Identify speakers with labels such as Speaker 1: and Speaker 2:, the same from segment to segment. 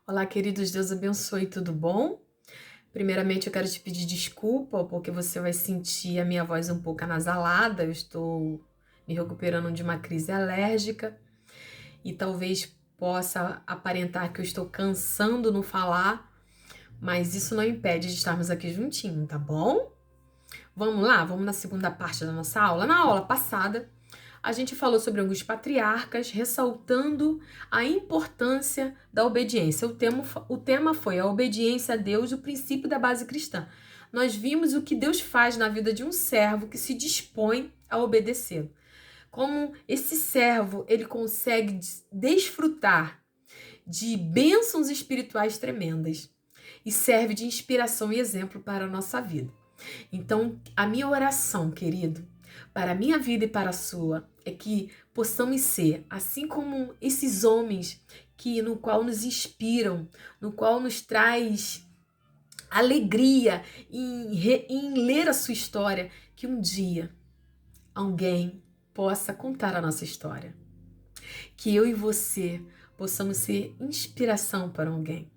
Speaker 1: Olá, queridos, Deus abençoe, tudo bom? Primeiramente, eu quero te pedir desculpa, porque você vai sentir a minha voz um pouco anasalada. Eu estou me recuperando de uma crise alérgica e talvez possa aparentar que eu estou cansando no falar, mas isso não impede de estarmos aqui juntinho, tá bom? Vamos lá, vamos na segunda parte da nossa aula. Na aula passada, a gente falou sobre alguns patriarcas, ressaltando a importância da obediência. O tema foi a obediência a Deus, o princípio da base cristã. Nós vimos o que Deus faz na vida de um servo que se dispõe a obedecê-lo. Como esse servo, ele consegue desfrutar de bênçãos espirituais tremendas e serve de inspiração e exemplo para a nossa vida. Então, a minha oração, querido, para a minha vida e para a sua, é que possamos ser, assim como esses homens no qual nos inspiram, no qual nos traz alegria em ler a sua história, que um dia alguém possa contar a nossa história. Que eu e você possamos ser inspiração para alguém.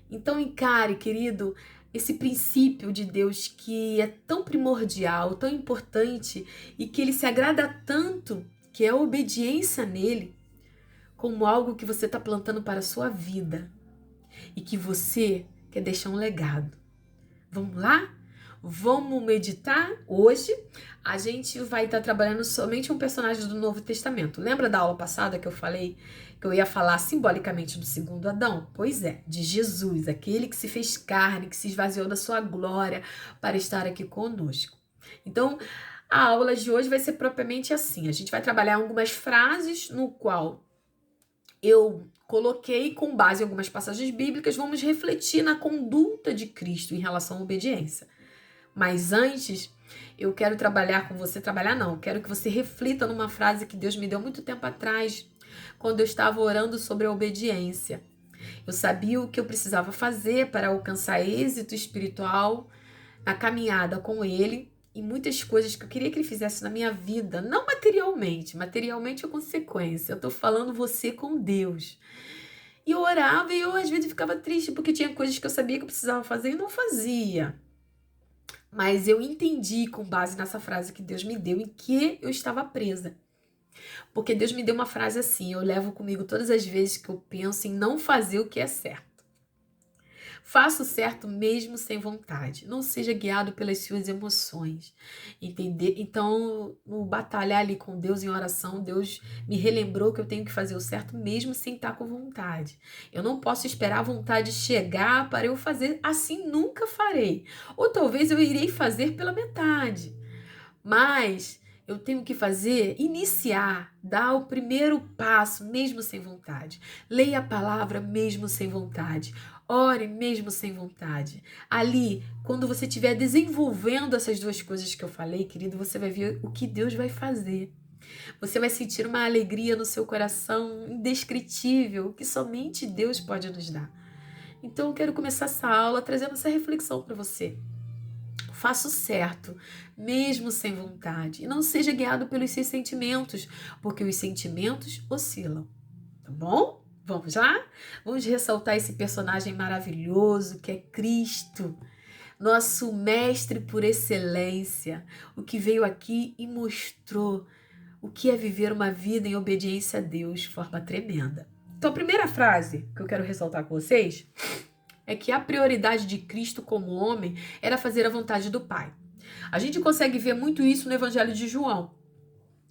Speaker 1: Então encare, querido, esse princípio de Deus que é tão primordial, tão importante e que ele se agrada tanto, que é a obediência nele, como algo que você está plantando para a sua vida e que você quer deixar um legado. Vamos lá? Vamos meditar? Hoje a gente vai estar trabalhando somente um personagem do Novo Testamento. Lembra da aula passada que eu falei que eu ia falar simbolicamente do segundo Adão? Pois é, de Jesus, aquele que se fez carne, que se esvaziou da sua glória para estar aqui conosco. Então, a aula de hoje vai ser propriamente assim. A gente vai trabalhar algumas frases no qual eu coloquei com base em algumas passagens bíblicas, vamos refletir na conduta de Cristo em relação à obediência. Mas antes, eu quero trabalhar com você, quero que você reflita numa frase que Deus me deu muito tempo atrás, quando eu estava orando sobre a obediência. Eu sabia o que eu precisava fazer para alcançar êxito espiritual na caminhada com Ele e muitas coisas que eu queria que Ele fizesse na minha vida, não materialmente é consequência, eu estou falando você com Deus. E eu orava e eu às vezes ficava triste porque tinha coisas que eu sabia que eu precisava fazer e não fazia. Mas eu entendi com base nessa frase que Deus me deu em que eu estava presa. Porque Deus me deu uma frase assim, eu levo comigo todas as vezes que eu penso em não fazer o que é certo. Faça o certo mesmo sem vontade. Não seja guiado pelas suas emoções. Entender? Então, no batalhar ali com Deus em oração, Deus me relembrou que eu tenho que fazer o certo mesmo sem estar com vontade. Eu não posso esperar a vontade chegar para eu fazer, assim nunca farei. Ou talvez eu irei fazer pela metade. Mas eu tenho que iniciar, dar o primeiro passo, mesmo sem vontade. Leia a palavra mesmo sem vontade. Ore mesmo sem vontade. Ali, quando você estiver desenvolvendo essas duas coisas que eu falei, querido, você vai ver o que Deus vai fazer. Você vai sentir uma alegria no seu coração indescritível, que somente Deus pode nos dar. Então, eu quero começar essa aula trazendo essa reflexão para você. Faça o certo, mesmo sem vontade. E não seja guiado pelos seus sentimentos, porque os sentimentos oscilam. Tá bom? Vamos lá? Vamos ressaltar esse personagem maravilhoso que é Cristo, nosso mestre por excelência, o que veio aqui e mostrou o que é viver uma vida em obediência a Deus de forma tremenda. Então, a primeira frase que eu quero ressaltar com vocês é que a prioridade de Cristo como homem era fazer a vontade do Pai. A gente consegue ver muito isso no Evangelho de João.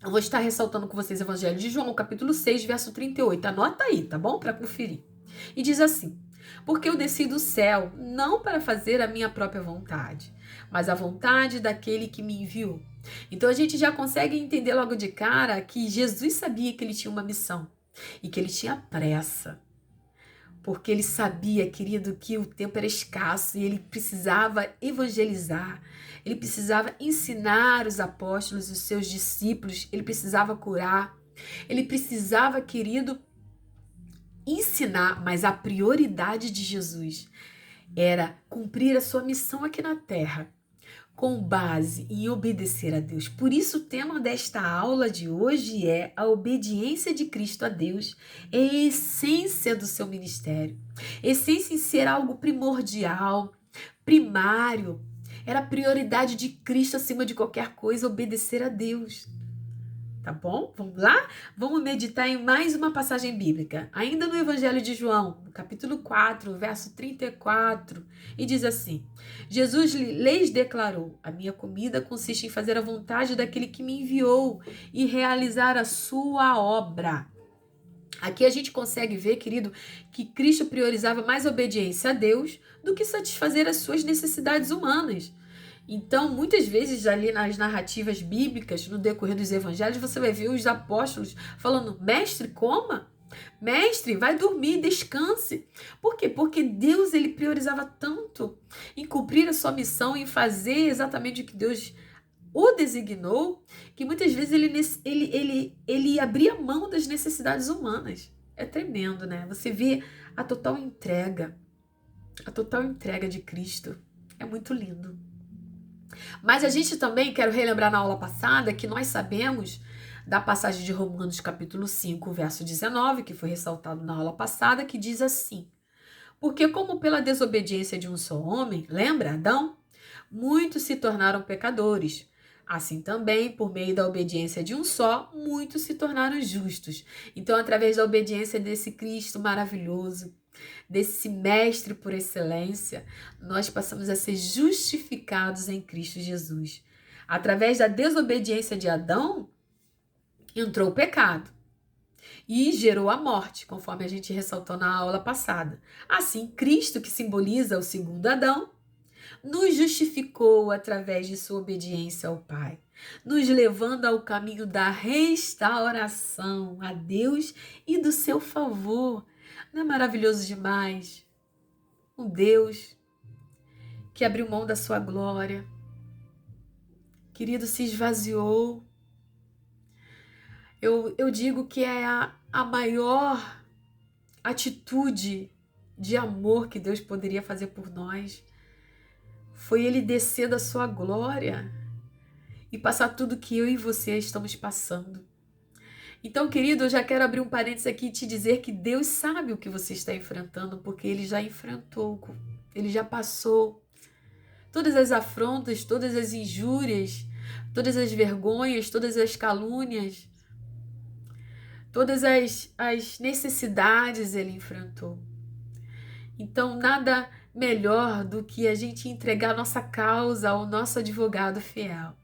Speaker 1: Eu vou estar ressaltando com vocês o Evangelho de João, capítulo 6, verso 38. Anota aí, tá bom? Para conferir. E diz assim: porque eu desci do céu não para fazer a minha própria vontade, mas a vontade daquele que me enviou. Então a gente já consegue entender logo de cara que Jesus sabia que ele tinha uma missão e que ele tinha pressa. Porque ele sabia, querido, que o tempo era escasso e ele precisava evangelizar, ele precisava ensinar os apóstolos, os seus discípulos, ele precisava curar, ele precisava, querido, ensinar, mas a prioridade de Jesus era cumprir a sua missão aqui na terra, com base em obedecer a Deus. Por isso, o tema desta aula de hoje é a obediência de Cristo a Deus, é a essência do seu ministério. Essência em ser algo primordial, primário. Era a prioridade de Cristo acima de qualquer coisa, obedecer a Deus. Tá bom? Vamos lá? Vamos meditar em mais uma passagem bíblica. Ainda no Evangelho de João, no capítulo 4, verso 34, e diz assim: Jesus lhes declarou: a minha comida consiste em fazer a vontade daquele que me enviou e realizar a sua obra. Aqui a gente consegue ver, querido, que Cristo priorizava mais a obediência a Deus do que satisfazer as suas necessidades humanas. Então, muitas vezes ali nas narrativas bíblicas, no decorrer dos evangelhos, você vai ver os apóstolos falando: mestre, coma. Mestre, vai dormir, descanse. Por quê? Porque Deus, ele priorizava tanto em cumprir a sua missão, em fazer exatamente o que Deus o designou, que muitas vezes ele abria mão das necessidades humanas. É tremendo, né? Você vê a total entrega de Cristo. É muito lindo. Mas a gente também, quero relembrar na aula passada, que nós sabemos da passagem de Romanos capítulo 5, verso 19, que foi ressaltado na aula passada, que diz assim: porque como pela desobediência de um só homem, lembra Adão? Muitos se tornaram pecadores. Assim também, por meio da obediência de um só, muitos se tornaram justos. Então, através da obediência desse Cristo maravilhoso, desse mestre por excelência, nós passamos a ser justificados em Cristo Jesus. Através da desobediência de Adão, entrou o pecado e gerou a morte, conforme a gente ressaltou na aula passada. Assim, Cristo, que simboliza o segundo Adão, nos justificou através de sua obediência ao Pai, nos levando ao caminho da restauração a Deus e do seu favor. Não é maravilhoso demais? Um Deus que abriu mão da sua glória, querido, se esvaziou. Eu digo que é a maior atitude de amor que Deus poderia fazer por nós. Foi ele descer da sua glória e passar tudo que eu e você estamos passando. Então, querido, eu já quero abrir um parênteses aqui e te dizer que Deus sabe o que você está enfrentando, porque Ele já enfrentou, Ele já passou. Todas as afrontas, todas as injúrias, todas as vergonhas, todas as calúnias, todas as necessidades Ele enfrentou. Então, nada melhor do que a gente entregar nossa causa ao nosso advogado fiel.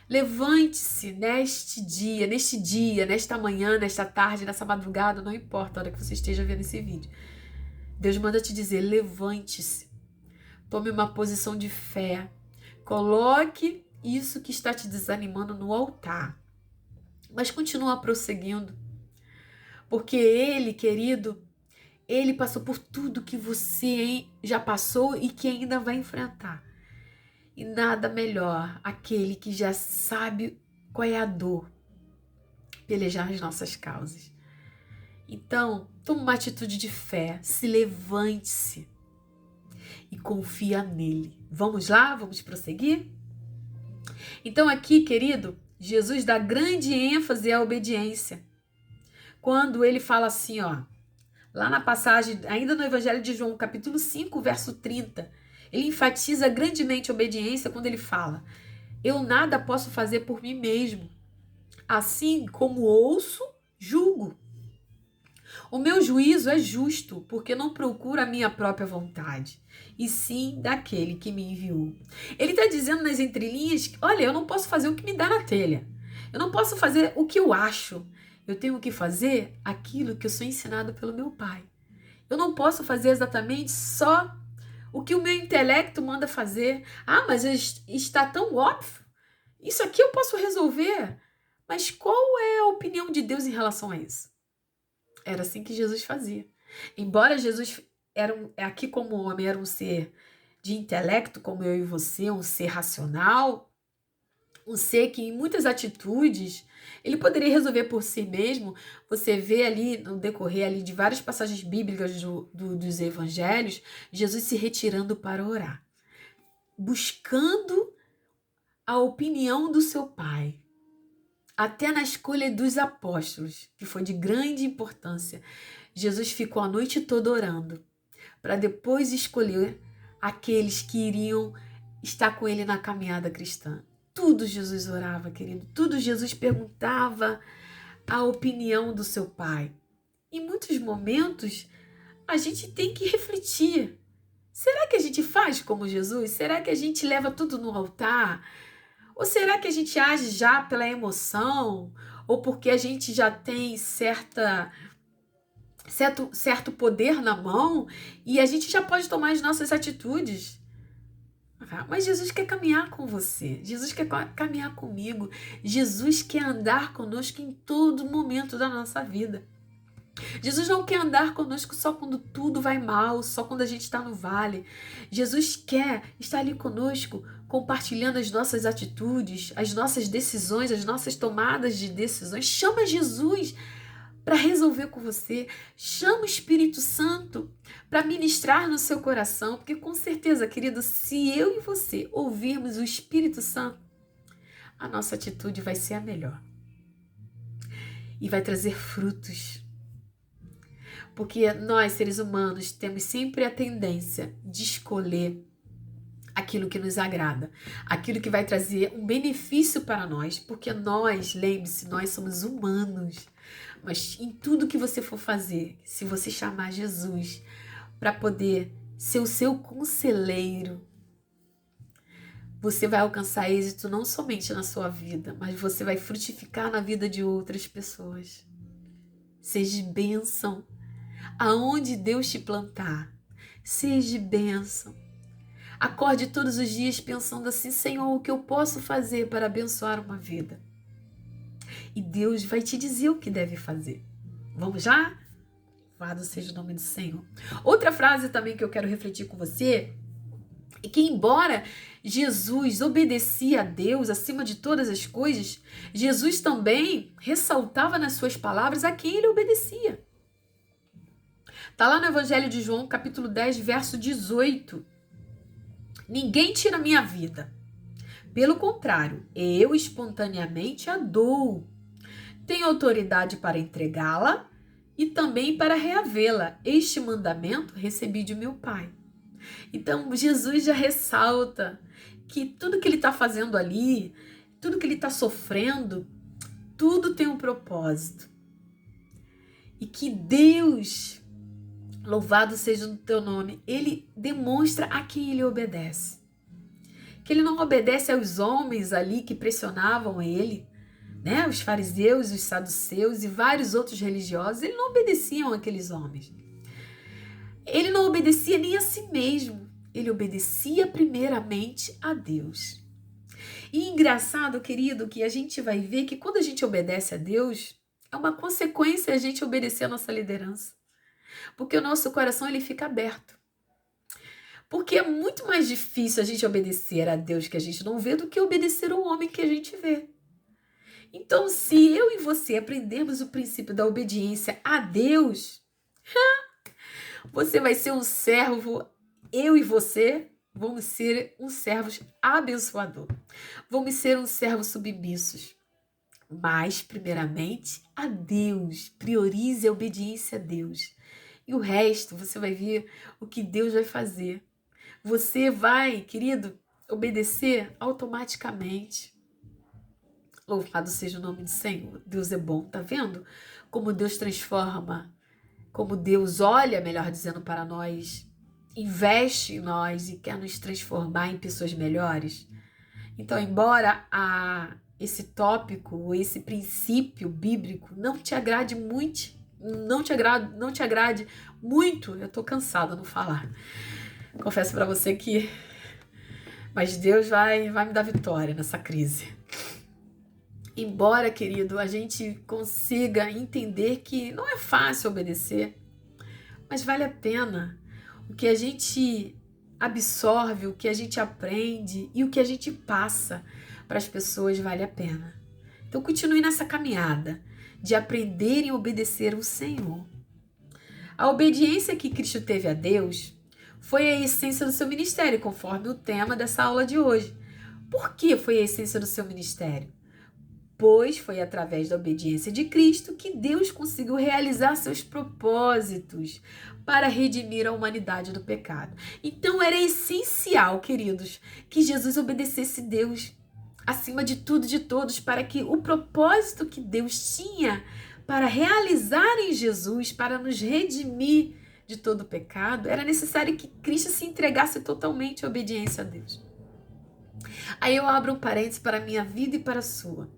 Speaker 1: Levante-se neste dia, nesta manhã, nesta tarde, nessa madrugada, não importa a hora que você esteja vendo esse vídeo. Deus manda te dizer: levante-se, tome uma posição de fé, coloque isso que está te desanimando no altar, mas continua prosseguindo, porque Ele, querido, Ele passou por tudo que você já passou e que ainda vai enfrentar. E nada melhor aquele que já sabe qual é a dor, pelejar as nossas causas. Então, tome uma atitude de fé, se levante-se e confia nele. Vamos lá? Vamos prosseguir? Então aqui, querido, Jesus dá grande ênfase à obediência. Quando ele fala assim, ó, lá na passagem, ainda no Evangelho de João, capítulo 5, verso 30, ele enfatiza grandemente a obediência quando ele fala: eu nada posso fazer por mim mesmo. Assim como ouço, julgo. O meu juízo é justo, porque não procura a minha própria vontade, e sim daquele que me enviou. Ele está dizendo nas entrelinhas que, olha, eu não posso fazer o que me dá na telha. Eu não posso fazer o que eu acho. Eu tenho que fazer aquilo que eu sou ensinado pelo meu Pai. Eu não posso fazer exatamente só o que o meu intelecto manda fazer. Ah, mas está tão óbvio. Isso aqui eu posso resolver. Mas qual é a opinião de Deus em relação a isso? Era assim que Jesus fazia. Embora Jesus aqui como homem era um ser de intelecto, como eu e você, um ser racional, um ser que em muitas atitudes ele poderia resolver por si mesmo. Você vê ali no decorrer ali de várias passagens bíblicas dos evangelhos, Jesus se retirando para orar. buscando a opinião do seu pai. Até na escolha dos apóstolos, que foi de grande importância. Jesus ficou a noite toda orando, para depois escolher aqueles que iriam estar com ele na caminhada cristã. Tudo Jesus orava, querido. Tudo Jesus perguntava a opinião do seu pai. Em muitos momentos, a gente tem que refletir. Será que a gente faz como Jesus? Será que a gente leva tudo no altar? Ou será que a gente age já pela emoção? Ou porque a gente já tem certo poder na mão e a gente já pode tomar as nossas atitudes? Mas Jesus quer caminhar com você. Jesus quer caminhar comigo. Jesus quer andar conosco em todo momento da nossa vida. Jesus não quer andar conosco só quando tudo vai mal, só quando a gente está no vale. Jesus quer estar ali conosco, compartilhando as nossas atitudes, as nossas decisões, as nossas tomadas de decisões. Chama Jesus para resolver com você. Chama o Espírito Santo para ministrar no seu coração, porque com certeza, querido, se eu e você ouvirmos o Espírito Santo, a nossa atitude vai ser a melhor e vai trazer frutos. Porque nós, seres humanos, temos sempre a tendência de escolher aquilo que nos agrada, aquilo que vai trazer um benefício para nós, porque nós, lembre-se, nós somos humanos. Mas em tudo que você for fazer, se você chamar Jesus para poder ser o seu conselheiro, você vai alcançar êxito não somente na sua vida, mas você vai frutificar na vida de outras pessoas. Seja bênção. Aonde Deus te plantar, seja bênção. Acorde todos os dias pensando assim: Senhor, o que eu posso fazer para abençoar uma vida? E Deus vai te dizer o que deve fazer. Vamos já? Louvado seja o nome do Senhor. Outra frase também que eu quero refletir com você é que, embora Jesus obedecia a Deus acima de todas as coisas, Jesus também ressaltava nas suas palavras a quem ele obedecia. Está lá no Evangelho de João, capítulo 10, verso 18. Ninguém tira minha vida. Pelo contrário, eu espontaneamente a dou. Tenho autoridade para entregá-la e também para reavê-la. Este mandamento recebi de meu Pai. Então, Jesus já ressalta que tudo que ele está fazendo ali, tudo que ele está sofrendo, tudo tem um propósito. E que Deus, louvado seja o teu nome, ele demonstra a quem ele obedece. Que ele não obedece aos homens ali que pressionavam ele, né? Os fariseus, os saduceus e vários outros religiosos, eles não obedeciam àqueles homens. Ele não obedecia nem a si mesmo, ele obedecia primeiramente a Deus. E engraçado, querido, que a gente vai ver que quando a gente obedece a Deus, é uma consequência a gente obedecer a nossa liderança. Porque o nosso coração ele fica aberto. Porque é muito mais difícil a gente obedecer a Deus que a gente não vê do que obedecer ao homem que a gente vê. Então, se eu e você aprendermos o princípio da obediência a Deus, você vai ser um servo, eu e você vamos ser um servo abençoador. Vamos ser um servo submissos. Mas, primeiramente, a Deus. Priorize a obediência a Deus. E o resto, você vai ver o que Deus vai fazer. Você vai, querido, obedecer automaticamente. Louvado seja o nome do Senhor. Deus é bom, tá vendo? Como Deus transforma, como Deus olha, melhor dizendo, para nós, investe em nós e quer nos transformar em pessoas melhores. Então, embora esse tópico, esse princípio bíblico não te agrade muito, não te agrade muito, eu tô cansada de não falar. Confesso para você que mas Deus vai me dar vitória nessa crise. Embora, querido, a gente consiga entender que não é fácil obedecer, mas vale a pena. O que a gente absorve, o que a gente aprende e o que a gente passa para as pessoas vale a pena. Então continue nessa caminhada de aprender e obedecer o Senhor. A obediência que Cristo teve a Deus foi a essência do seu ministério, conforme o tema dessa aula de hoje. Por que foi a essência do seu ministério? Pois foi através da obediência de Cristo que Deus conseguiu realizar seus propósitos para redimir a humanidade do pecado. Então era essencial, queridos, que Jesus obedecesse Deus acima de tudo e de todos, para que o propósito que Deus tinha para realizar em Jesus, para nos redimir de todo o pecado, era necessário que Cristo se entregasse totalmente à obediência a Deus. Aí eu abro um parênteses para a minha vida e para a sua.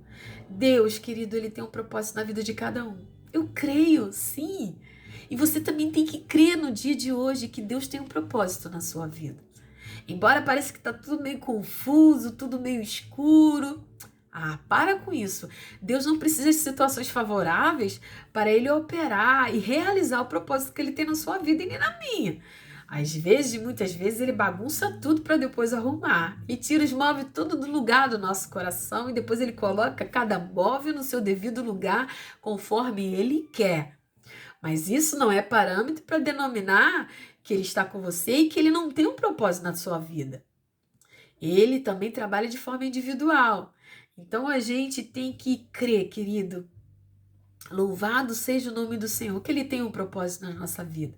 Speaker 1: Deus, querido, Ele tem um propósito na vida de cada um. Eu creio, sim. E você também tem que crer no dia de hoje que Deus tem um propósito na sua vida. Embora pareça que está tudo meio confuso, tudo meio escuro. Para com isso. Deus não precisa de situações favoráveis para Ele operar e realizar o propósito que Ele tem na sua vida e nem na minha. Às vezes, muitas vezes, Ele bagunça tudo para depois arrumar. E tira os móveis tudo do lugar do nosso coração e depois Ele coloca cada móvel no seu devido lugar conforme Ele quer. Mas isso não é parâmetro para denominar que Ele está com você e que Ele não tem um propósito na sua vida. Ele também trabalha de forma individual. Então a gente tem que crer, querido. Louvado seja o nome do Senhor, que Ele tem um propósito na nossa vida.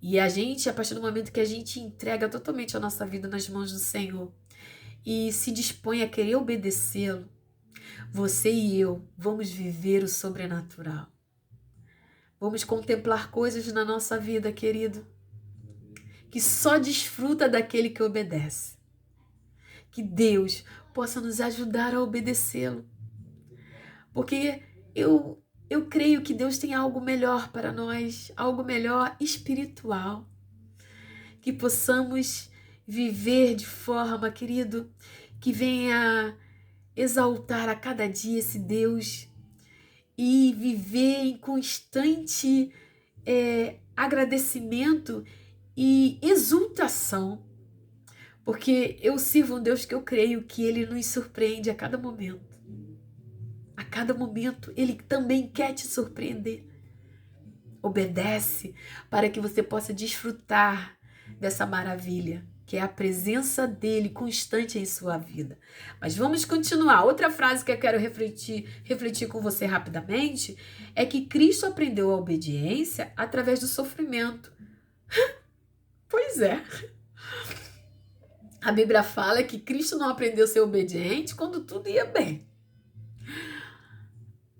Speaker 1: E a gente, a partir do momento que a gente entrega totalmente a nossa vida nas mãos do Senhor e se dispõe a querer obedecê-lo, você e eu vamos viver o sobrenatural. Vamos contemplar coisas na nossa vida, querido, que só desfruta daquele que obedece. Que Deus possa nos ajudar a obedecê-lo. Porque eu creio que Deus tem algo melhor para nós, algo melhor espiritual. Que possamos viver de forma, querido, que venha exaltar a cada dia esse Deus e viver em constante agradecimento e exultação. Porque eu sirvo um Deus que eu creio que Ele nos surpreende a cada momento. A cada momento, Ele também quer te surpreender. Obedece para que você possa desfrutar dessa maravilha, que é a presença dEle constante em sua vida. Mas vamos continuar. Outra frase que eu quero refletir com você rapidamente é que Cristo aprendeu a obediência através do sofrimento. Pois é. A Bíblia fala que Cristo não aprendeu a ser obediente quando tudo ia bem.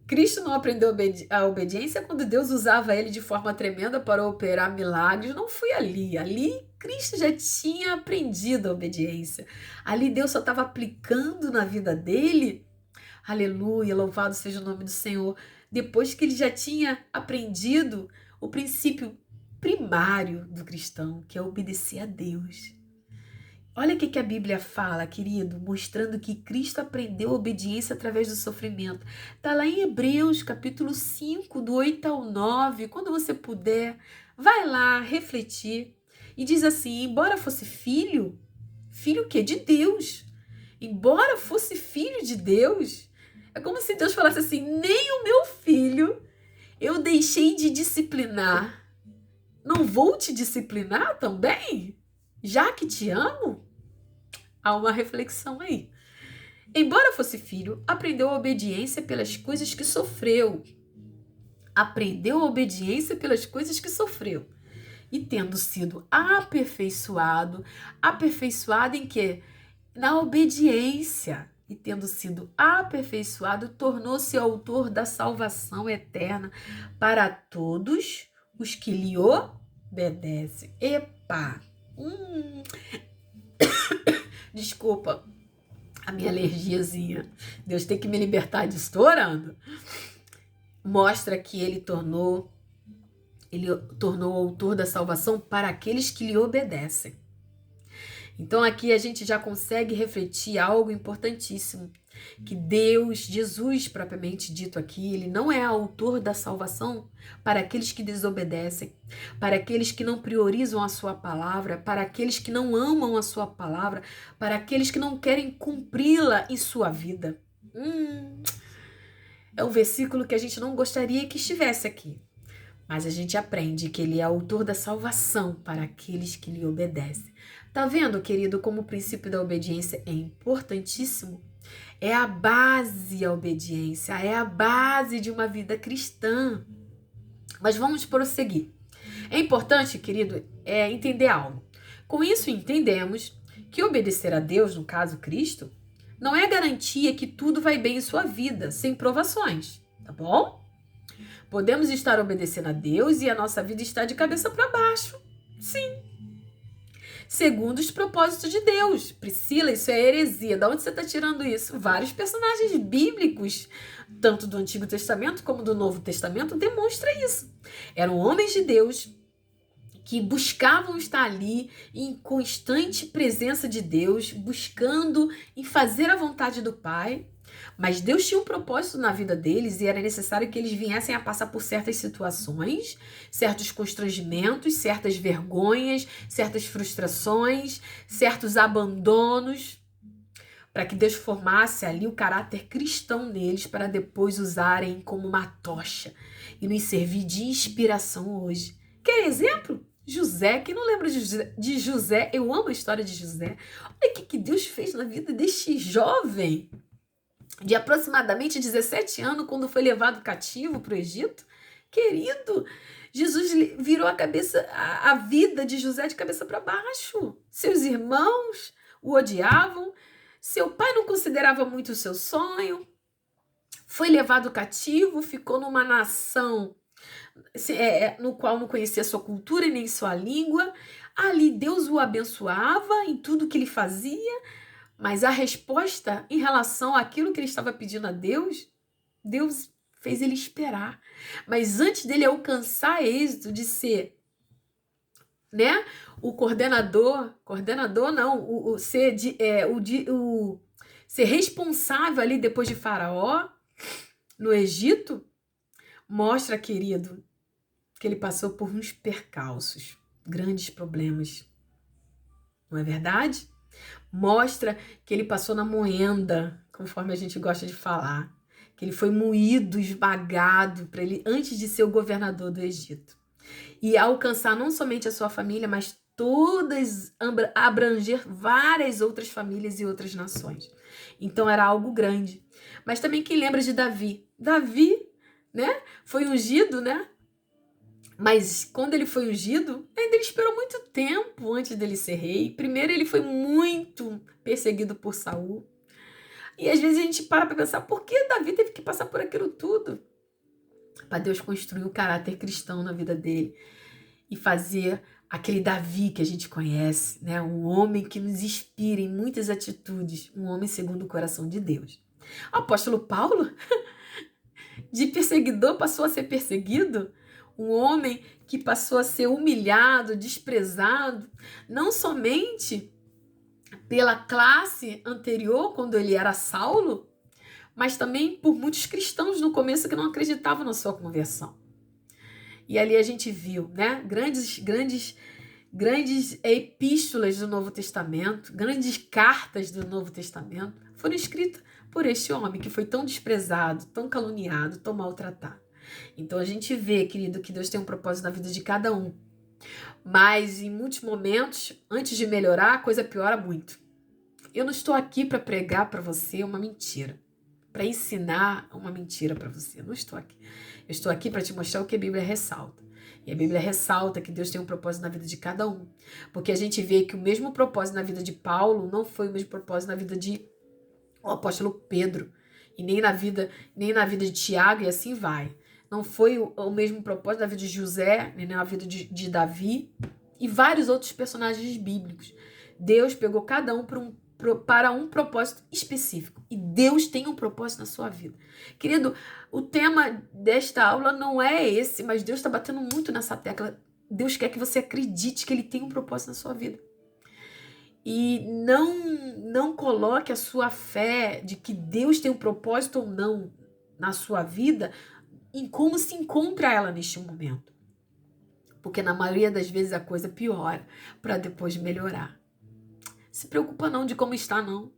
Speaker 1: Cristo não aprendeu a obediência quando Deus usava ele de forma tremenda para operar milagres. Não foi ali. Ali Cristo já tinha aprendido a obediência. Ali Deus só estava aplicando na vida dele. Aleluia, louvado seja o nome do Senhor. Depois que ele já tinha aprendido o princípio primário do cristão, que é obedecer a Deus. Olha o que a Bíblia fala, querido, mostrando que Cristo aprendeu a obediência através do sofrimento. Está lá em Hebreus, capítulo 5, do 8 ao 9. Quando você puder, vai lá refletir. E diz assim, embora fosse filho o quê? De Deus. Embora fosse filho de Deus, é como se Deus falasse assim, nem o meu filho eu deixei de disciplinar. Não vou te disciplinar também? Já que te amo? Há uma reflexão aí. Embora fosse filho, aprendeu a obediência pelas coisas que sofreu. Aprendeu a obediência pelas coisas que sofreu. E tendo sido aperfeiçoado em quê? Na obediência. E tendo sido aperfeiçoado, tornou-se autor da salvação eterna para todos os que lhe obedecem. Epa! Desculpa a minha alergiazinha. Deus tem que me libertar disso. Estou orando. Mostra que ele tornou o autor da salvação para aqueles que lhe obedecem. Então aqui a gente já consegue refletir algo importantíssimo, que Deus, Jesus propriamente dito aqui, ele não é autor da salvação para aqueles que desobedecem, para aqueles que não priorizam a sua palavra, para aqueles que não amam a sua palavra, para aqueles que não querem cumpri-la em sua vida. É um versículo que a gente não gostaria que estivesse aqui. Mas a gente aprende que ele é autor da salvação para aqueles que lhe obedecem. Tá vendo, querido, como o princípio da obediência é importantíssimo? É a base a obediência, é a base de uma vida cristã. Mas vamos prosseguir. É importante, querido, entender algo. Com isso entendemos que obedecer a Deus, no caso Cristo, não é garantia que tudo vai bem em sua vida, sem provações, tá bom? Podemos estar obedecendo a Deus e a nossa vida está de cabeça para baixo. Sim. Segundo os propósitos de Deus. Priscila, isso é heresia. Da onde você está tirando isso? Vários personagens bíblicos, tanto do Antigo Testamento como do Novo Testamento, demonstram isso. Eram homens de Deus que buscavam estar ali em constante presença de Deus, buscando em fazer a vontade do Pai. Mas Deus tinha um propósito na vida deles e era necessário que eles viessem a passar por certas situações, certos constrangimentos, certas vergonhas, certas frustrações, certos abandonos, para que Deus formasse ali o caráter cristão neles para depois usarem como uma tocha e nos servir de inspiração hoje. Quer exemplo? José, quem não lembra de José? Eu amo a história de José. Olha o que Deus fez na vida deste jovem de aproximadamente 17 anos, quando foi levado cativo para o Egito. Querido, Jesus virou a vida de José de cabeça para baixo. Seus irmãos o odiavam, seu pai não considerava muito o seu sonho, foi levado cativo, ficou numa nação no qual não conhecia sua cultura e nem sua língua. Ali Deus o abençoava em tudo que ele fazia, mas a resposta em relação àquilo que ele estava pedindo a Deus, Deus fez ele esperar. Mas antes dele alcançar êxito de ser, né, o coordenador não, ser responsável ali depois de Faraó no Egito, mostra, querido, que ele passou por uns percalços, grandes problemas. Não é verdade? Mostra que ele passou na moenda, conforme a gente gosta de falar, que ele foi moído, esmagado para ele antes de ser o governador do Egito. E alcançar não somente a sua família, mas abranger várias outras famílias e outras nações. Então era algo grande. Mas também quem lembra de Davi? Davi, né, foi ungido, né? Mas quando ele foi ungido, ele esperou muito tempo antes dele ser rei. Primeiro ele foi muito perseguido por Saul. E às vezes a gente para pensar, por que Davi teve que passar por aquilo tudo? Para Deus construir o caráter cristão na vida dele e fazer aquele Davi que a gente conhece, né? Um homem que nos inspira em muitas atitudes, um homem segundo o coração de Deus. O apóstolo Paulo, de perseguidor, passou a ser perseguido. Um homem que passou a ser humilhado, desprezado, não somente pela classe anterior, quando ele era Saulo, mas também por muitos cristãos no começo que não acreditavam na sua conversão. E ali a gente viu, né, grandes epístolas do Novo Testamento, grandes cartas do Novo Testamento foram escritas por este homem que foi tão desprezado, tão caluniado, tão maltratado. Então a gente vê, querido, que Deus tem um propósito na vida de cada um. Mas em muitos momentos, antes de melhorar, a coisa piora muito. Eu não estou aqui para pregar para você uma mentira, para ensinar uma mentira para você. Eu não estou aqui. Eu estou aqui para te mostrar o que a Bíblia ressalta. E a Bíblia ressalta que Deus tem um propósito na vida de cada um. Porque a gente vê que o mesmo propósito na vida de Paulo não foi o mesmo propósito na vida de o apóstolo Pedro. E nem na vida de Tiago, e assim vai. Não foi o mesmo propósito na vida de José, nem na vida de Davi e vários outros personagens bíblicos. Deus pegou cada um para um propósito específico. E Deus tem um propósito na sua vida. Querido, o tema desta aula não é esse, mas Deus está batendo muito nessa tecla. Deus quer que você acredite que Ele tem um propósito na sua vida. E não coloque a sua fé de que Deus tem um propósito ou não na sua vida em como se encontra ela neste momento. Porque na maioria das vezes a coisa piora para depois melhorar. Se preocupa não de como está, não.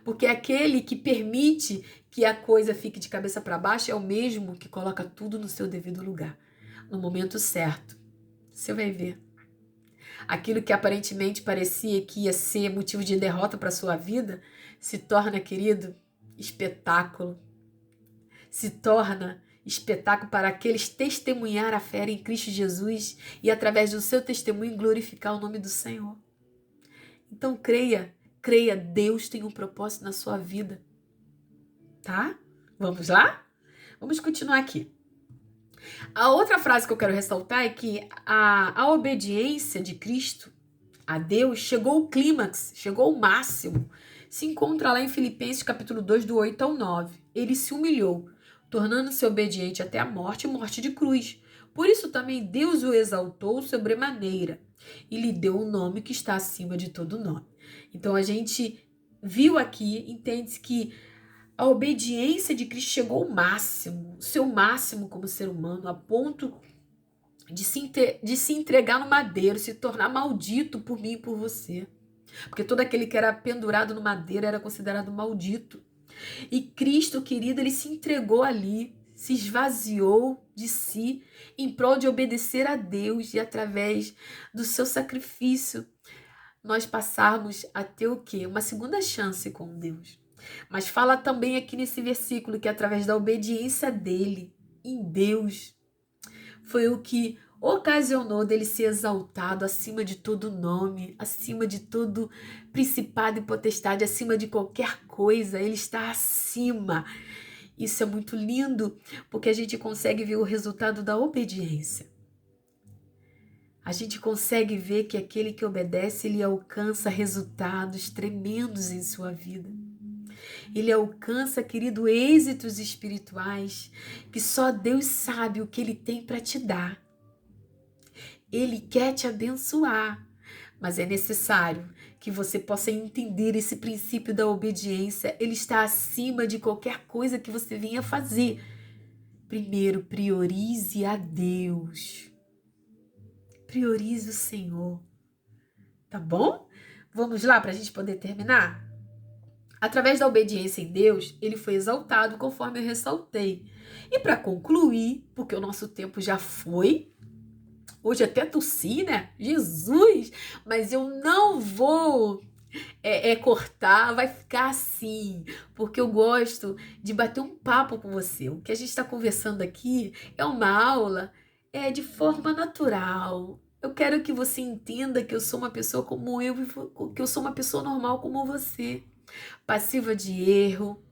Speaker 1: Porque aquele que permite que a coisa fique de cabeça para baixo é o mesmo que coloca tudo no seu devido lugar. no momento certo, você vai ver. Aquilo que aparentemente parecia que ia ser motivo de derrota para a sua vida, se torna, querido, espetáculo. Se torna espetáculo para aqueles testemunhar a fé em Cristo Jesus e, através do seu testemunho, glorificar o nome do Senhor. Então, creia, Deus tem um propósito na sua vida, tá? Vamos lá? Vamos continuar aqui. A outra frase que eu quero ressaltar é que a obediência de Cristo a Deus chegou ao clímax, chegou ao máximo. Se encontra lá em Filipenses capítulo 2, do 8 ao 9. Ele se humilhou, tornando-se obediente até a morte e morte de cruz. Por isso também Deus o exaltou sobremaneira e lhe deu um nome que está acima de todo nome. Então a gente viu aqui, entende-se que a obediência de Cristo chegou ao máximo, o seu máximo como ser humano, a ponto de se entregar no madeiro, se tornar maldito por mim e por você. Porque todo aquele que era pendurado no madeiro era considerado maldito. E Cristo, querido, ele se entregou ali, se esvaziou de si em prol de obedecer a Deus e através do seu sacrifício nós passarmos a ter o quê? Uma segunda chance com Deus. Mas fala também aqui nesse versículo que através da obediência dele em Deus foi o que ocasionou dele ser exaltado acima de todo nome, acima de todo principado e potestade, acima de qualquer coisa. Ele está acima. Isso é muito lindo, porque a gente consegue ver o resultado da obediência. A gente consegue ver que aquele que obedece, ele alcança resultados tremendos em sua vida. Ele alcança, querido, êxitos espirituais que só Deus sabe o que ele tem para te dar. Ele quer te abençoar, mas é necessário que você possa entender esse princípio da obediência. Ele está acima de qualquer coisa que você venha fazer. Primeiro, priorize a Deus. Priorize o Senhor. Tá bom? Vamos lá para a gente poder terminar? Através da obediência em Deus, ele foi exaltado, conforme eu ressaltei. E para concluir, porque o nosso tempo já foi, hoje até tossi, né? Jesus! Mas eu não vou cortar, vai ficar assim, porque eu gosto de bater um papo com você. O que a gente está conversando aqui é uma aula de forma natural. Eu quero que você entenda que eu sou uma pessoa como eu, que eu sou uma pessoa normal como você. Passiva de erro,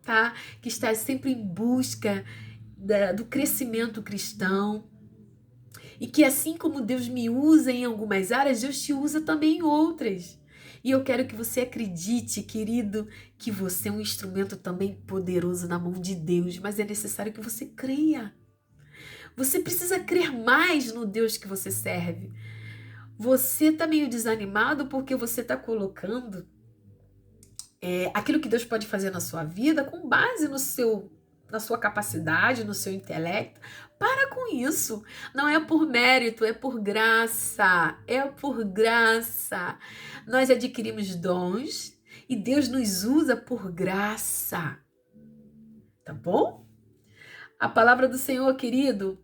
Speaker 1: tá? Que está sempre em busca do crescimento cristão. E que assim como Deus me usa em algumas áreas, Deus te usa também em outras. E eu quero que você acredite, querido, que você é um instrumento também poderoso na mão de Deus, mas é necessário que você creia. Você precisa crer mais no Deus que você serve. Você está meio desanimado porque você está colocando aquilo que Deus pode fazer na sua vida com base na sua capacidade, no seu intelecto. Para com isso. Não é por mérito, é por graça. É por graça. Nós adquirimos dons e Deus nos usa por graça. Tá bom? A palavra do Senhor, querido,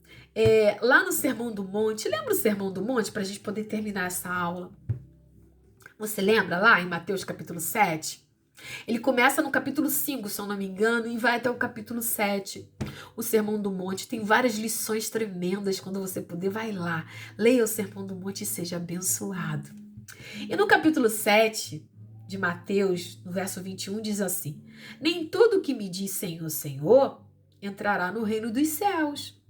Speaker 1: lá no Sermão do Monte. Lembra o Sermão do Monte para a gente poder terminar essa aula? Você lembra lá em Mateus capítulo 7? Ele começa no capítulo 5, se eu não me engano, e vai até o capítulo 7. O Sermão do Monte tem várias lições tremendas. Quando você puder, vai lá. Leia o Sermão do Monte e seja abençoado. E no capítulo 7 de Mateus, no verso 21, diz assim: nem todo que me diz Senhor, Senhor, entrará no reino dos céus,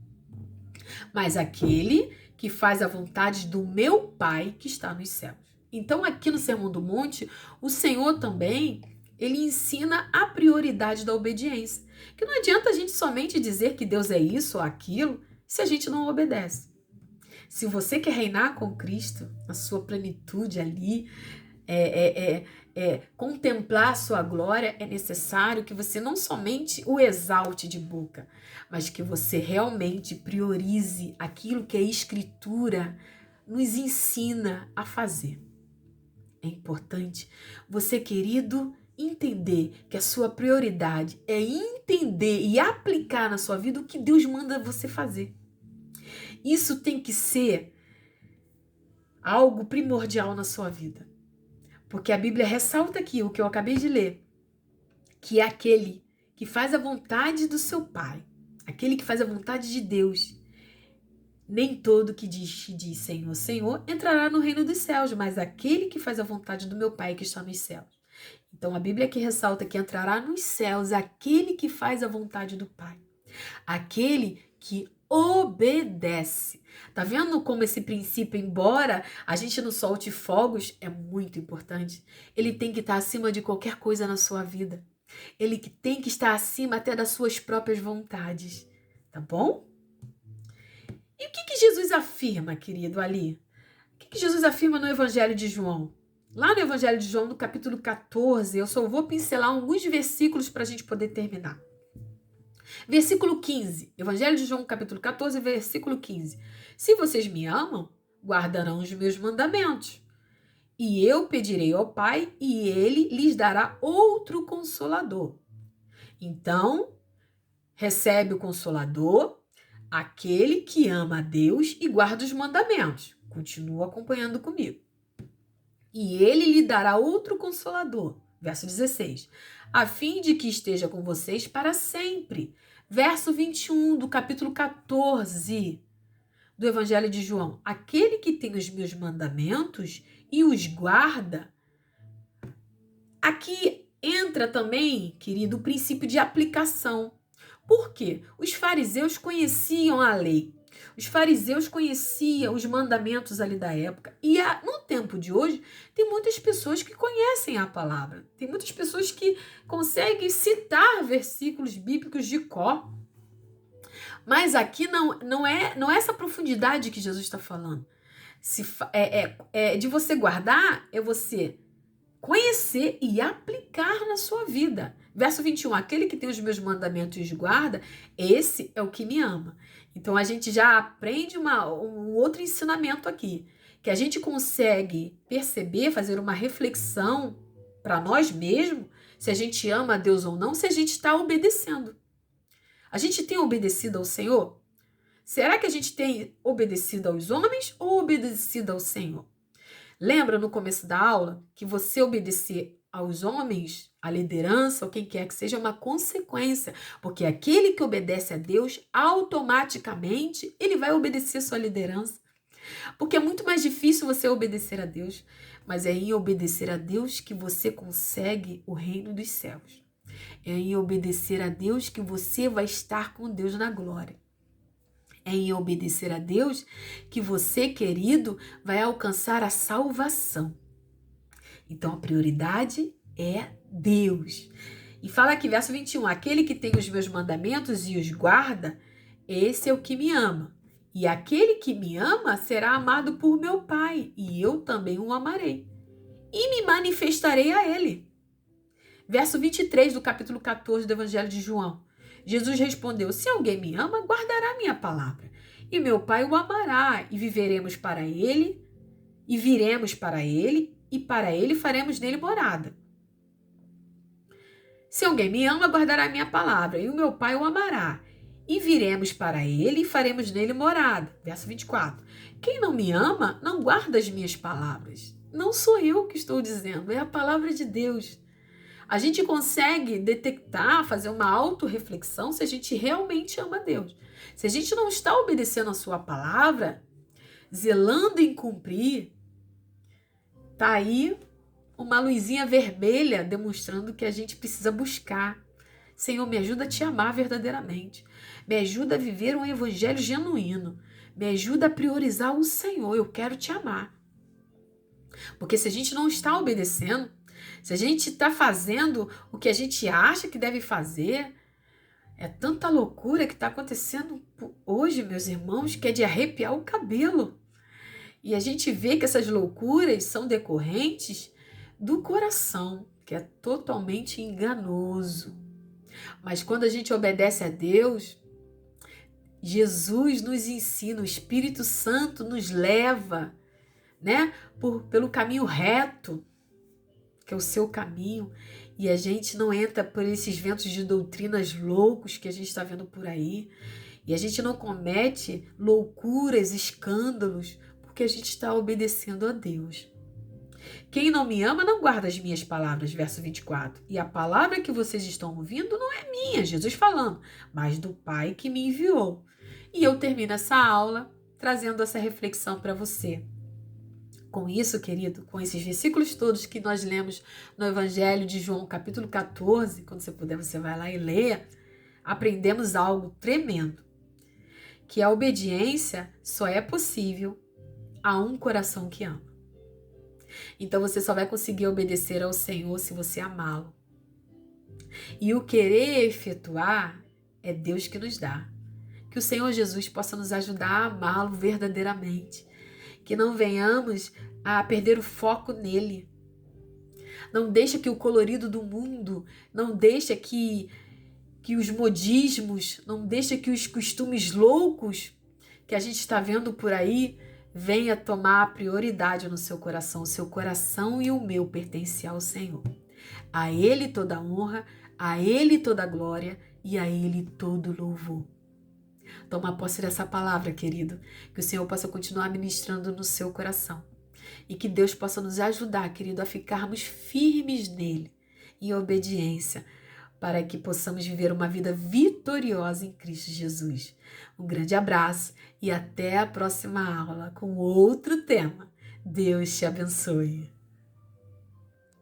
Speaker 1: mas aquele que faz a vontade do meu Pai que está nos céus. Então, aqui no Sermão do Monte, o Senhor também ele ensina a prioridade da obediência. Que não adianta a gente somente dizer que Deus é isso ou aquilo se a gente não obedece. Se você quer reinar com Cristo, na sua plenitude ali, contemplar a sua glória, é necessário que você não somente o exalte de boca, mas que você realmente priorize aquilo que a Escritura nos ensina a fazer. É importante você, querido, entender que a sua prioridade é entender e aplicar na sua vida o que Deus manda você fazer. Isso tem que ser algo primordial na sua vida. Porque a Bíblia ressalta aqui o que eu acabei de ler, que é aquele que faz a vontade do seu Pai, aquele que faz a vontade de Deus. Nem todo que diz Senhor, Senhor, entrará no reino dos céus, mas aquele que faz a vontade do meu Pai que está nos céus. Então a Bíblia aqui ressalta que entrará nos céus aquele que faz a vontade do Pai, aquele que obedece. Tá vendo como esse princípio, embora a gente não solte fogos, é muito importante. Ele tem que estar acima de qualquer coisa na sua vida. Ele tem que estar acima até das suas próprias vontades. Tá bom? E o que Jesus afirma, querido, ali? O que Jesus afirma no Evangelho de João? Lá no Evangelho de João, no capítulo 14, eu só vou pincelar alguns versículos para a gente poder terminar. Versículo 15, Evangelho de João, capítulo 14, versículo 15. Se vocês me amam, guardarão os meus mandamentos. E eu pedirei ao Pai, e ele lhes dará outro consolador. Então, recebe o consolador, aquele que ama a Deus e guarda os mandamentos. Continua acompanhando comigo. E ele lhe dará outro consolador. Verso 16. A fim de que esteja com vocês para sempre. Verso 21 do capítulo 14 do Evangelho de João. Aquele que tem os meus mandamentos e os guarda. Aqui entra também, querido, o princípio de aplicação. Por quê? Os fariseus conheciam a lei. Os fariseus conheciam os mandamentos ali da época. E no tempo de hoje, tem muitas pessoas que conhecem a palavra. Tem muitas pessoas que conseguem citar versículos bíblicos de cor. Mas aqui não é essa profundidade que Jesus está falando. De você guardar, é você conhecer e aplicar na sua vida. Verso 21, aquele que tem os meus mandamentos e os guarda, esse é o que me ama. Então a gente já aprende um outro ensinamento aqui, que a gente consegue perceber, fazer uma reflexão para nós mesmos, se a gente ama a Deus ou não, se a gente está obedecendo. A gente tem obedecido ao Senhor? Será que a gente tem obedecido aos homens ou obedecido ao Senhor? Lembra no começo da aula que você obedecer aos homens, à liderança, ou quem quer que seja, é uma consequência. Porque aquele que obedece a Deus, automaticamente, ele vai obedecer a sua liderança. Porque é muito mais difícil você obedecer a Deus, mas é em obedecer a Deus que você consegue o reino dos céus. É em obedecer a Deus que você vai estar com Deus na glória. É em obedecer a Deus que você, querido, vai alcançar a salvação. Então, a prioridade é Deus. E fala aqui, verso 21, aquele que tem os meus mandamentos e os guarda, esse é o que me ama. E aquele que me ama será amado por meu Pai, e eu também o amarei. E me manifestarei a ele. Verso 23 do capítulo 14 do Evangelho de João. Jesus respondeu, se alguém me ama, guardará minha palavra. E meu Pai o amará, e viveremos para ele, e viremos para ele, e para ele faremos nele morada. Se alguém me ama, guardará minha palavra, e o meu Pai o amará. E viremos para ele, e faremos nele morada. Verso 24. Quem não me ama, não guarda as minhas palavras. Não sou eu que estou dizendo, é a palavra de Deus. A gente consegue detectar, fazer uma autorreflexão se a gente realmente ama Deus. Se a gente não está obedecendo a sua palavra, zelando em cumprir, tá aí uma luzinha vermelha demonstrando que a gente precisa buscar. Senhor, me ajuda a te amar verdadeiramente. Me ajuda a viver um evangelho genuíno. Me ajuda a priorizar o Senhor. Eu quero te amar. Porque se a gente não está obedecendo, se a gente está fazendo o que a gente acha que deve fazer, é tanta loucura que está acontecendo hoje, meus irmãos, que é de arrepiar o cabelo. E a gente vê que essas loucuras são decorrentes do coração, que é totalmente enganoso. Mas quando a gente obedece a Deus, Jesus nos ensina, o Espírito Santo nos leva, né, pelo caminho reto, que é o seu caminho, e a gente não entra por esses ventos de doutrinas loucos que a gente está vendo por aí. E a gente não comete loucuras, escândalos, porque a gente está obedecendo a Deus. Quem não me ama não guarda as minhas palavras, verso 24. E a palavra que vocês estão ouvindo não é minha, Jesus falando, mas do Pai que me enviou. E eu termino essa aula trazendo essa reflexão para você. Com isso, querido, com esses versículos todos que nós lemos no Evangelho de João, capítulo 14, quando você puder, você vai lá e leia, aprendemos algo tremendo, que a obediência só é possível a um coração que ama. Então você só vai conseguir obedecer ao Senhor se você amá-lo. E o querer efetuar é Deus que nos dá. Que o Senhor Jesus possa nos ajudar a amá-lo verdadeiramente. Que não venhamos a perder o foco nele. Não deixa que o colorido do mundo, não deixa que os modismos, não deixa que os costumes loucos que a gente está vendo por aí venha tomar a prioridade no seu coração. O seu coração e o meu pertencem ao Senhor. A Ele toda honra, a Ele toda glória e a Ele todo louvor. Toma posse dessa palavra, querido, que o Senhor possa continuar ministrando no seu coração e que Deus possa nos ajudar, querido, a ficarmos firmes nele, em obediência, para que possamos viver uma vida vitoriosa em Cristo Jesus. Um grande abraço e até a próxima aula com outro tema. Deus te abençoe.